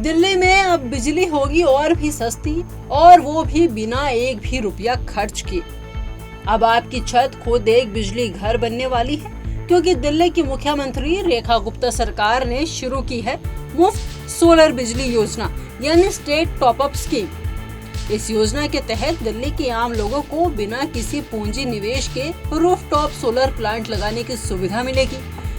दिल्ली में अब बिजली होगी और भी सस्ती, और वो भी बिना एक भी रुपया खर्च किए। अब आपकी छत खुद एक बिजली घर बनने वाली है, क्योंकि दिल्ली की मुख्यमंत्री रेखा गुप्ता सरकार ने शुरू की है मुफ्त सोलर बिजली योजना, यानी स्टेट टॉप अप स्कीम। इस योजना के तहत दिल्ली के आम लोगों को बिना किसी पूंजी निवेश के रूफटॉप सोलर प्लांट लगाने की सुविधा मिलेगी।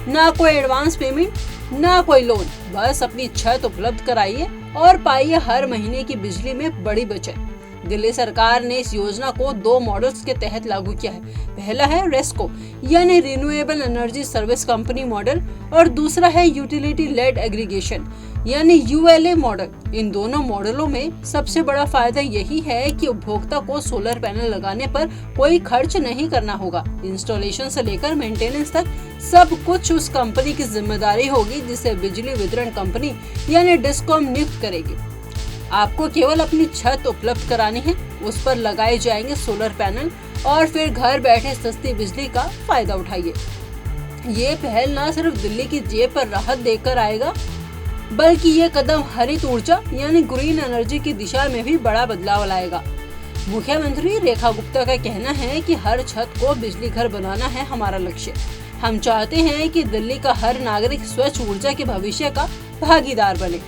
ना कोई एडवांस पेमेंट, ना कोई लोन, बस अपनी छत उपलब्ध कराइए और पाइए हर महीने की बिजली में बड़ी बचत। दिल्ली सरकार ने इस योजना को 2 मॉडल्स के तहत लागू किया है। पहला है रेस्को यानी renewable energy service company model, और दूसरा है यूटिलिटी लेड एग्रीगेशन यानी यूएलए मॉडल। इन दोनों मॉडलों में सबसे बड़ा फायदा यही है कि उपभोक्ता को सोलर पैनल लगाने पर कोई खर्च नहीं करना होगा। इंस्टॉलेशन से लेकर मेंटेनेंस तक सब कुछ उस कंपनी की जिम्मेदारी होगी जिसे बिजली वितरण कंपनी यानी डिस्कॉम नियुक्त करेगी। आपको केवल अपनी छत उपलब्ध करानी है, उस पर लगाए जाएंगे सोलर पैनल और फिर घर बैठे सस्ती बिजली का फायदा उठाइए। ये पहल न सिर्फ दिल्ली की जेब पर राहत देकर आएगा, बल्कि ये कदम हरित ऊर्जा यानी ग्रीन एनर्जी की दिशा में भी बड़ा बदलाव लाएगा। मुख्यमंत्री रेखा गुप्ता का कहना है कि हर छत को बिजली घर बनाना है हमारा लक्ष्य। हम चाहते हैं कि दिल्ली का हर नागरिक स्वच्छ ऊर्जा के भविष्य का भागीदार बने।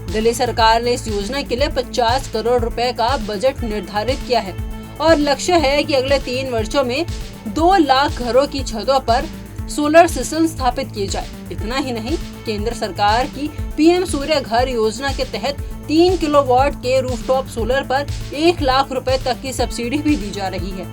दिल्ली सरकार ने इस योजना के लिए 50 करोड़ रुपए का बजट निर्धारित किया है और लक्ष्य है कि अगले 3 वर्षों में 2 लाख घरों की छतों पर सोलर सिस्टम स्थापित किए जाए। इतना ही नहीं, केंद्र सरकार की पीएम सूर्य घर योजना के तहत 3 किलोवाट के रूफटॉप सोलर पर 1 लाख रुपए तक की सब्सिडी भी दी जा रही है।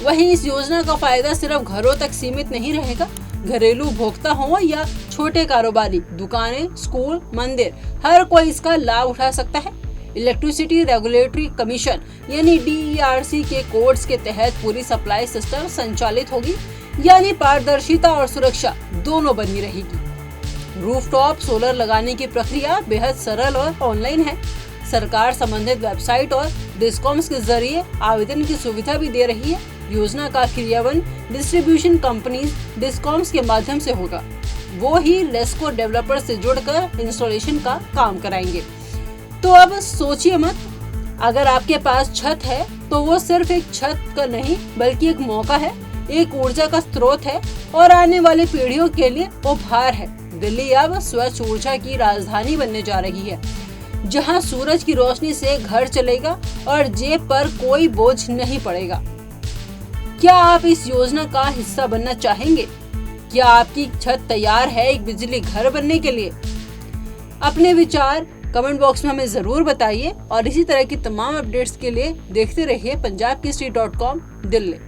वहीं इस योजना का फायदा सिर्फ घरों तक सीमित नहीं रहेगा। घरेलू उपभोक्ता हो या छोटे कारोबारी, दुकानें, स्कूल, मंदिर, हर कोई इसका लाभ उठा सकता है। इलेक्ट्रिसिटी रेगुलेटरी कमीशन यानी DERC के कोड्स के तहत पूरी सप्लाई सिस्टम संचालित होगी, यानी पारदर्शिता और सुरक्षा दोनों बनी रहेगी। रूफटॉप सोलर लगाने की प्रक्रिया बेहद सरल और ऑनलाइन है। सरकार संबंधित वेबसाइट और डिस्कॉम्स के जरिए आवेदन की सुविधा भी दे रही है। योजना का क्रियान्वयन डिस्ट्रीब्यूशन कंपनीज डिस्कॉम्स के माध्यम से होगा। वो ही रेस्को डेवलपर से जुड़कर इंस्टॉलेशन का काम कराएंगे। तो अब सोचिए मत, अगर आपके पास छत है तो वो सिर्फ एक छत का नहीं बल्कि एक मौका है, एक ऊर्जा का स्रोत है और आने वाली पीढ़ियों के लिए उपहार है। दिल्ली अब स्वच्छ ऊर्जा की राजधानी बनने जा रही है, जहां सूरज की रोशनी से घर चलेगा और जेब पर कोई बोझ नहीं पड़ेगा। क्या आप इस योजना का हिस्सा बनना चाहेंगे? क्या आपकी छत तैयार है एक बिजली घर बनने के लिए? अपने विचार कमेंट बॉक्स में हमें जरूर बताइए और इसी तरह की तमाम अपडेट्स के लिए देखते रहिए punjabkesari.com दिल्ली।